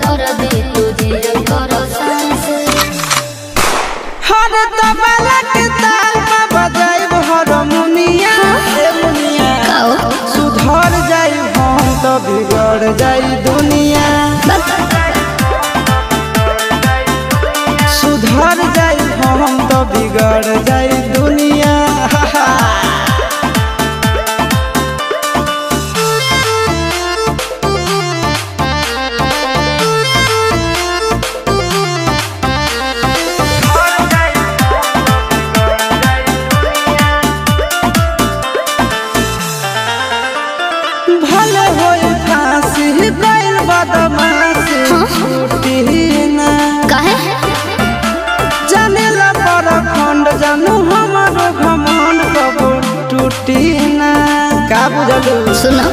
दर्द तुझे करो सांस हर तबला के ताल में बजाइब हारमोनिया ए मुनिया सुधर जाई हम तो बिगड़ जाई दुनिया सुधर जाई हम तो बिगड़ जाई दुनिया भले होई फांसी गइल बदमाशी छूटी ना काहे जानेला पर खंड जानू हमारो घमंड कबो टूटी ना का बुझलू सुनो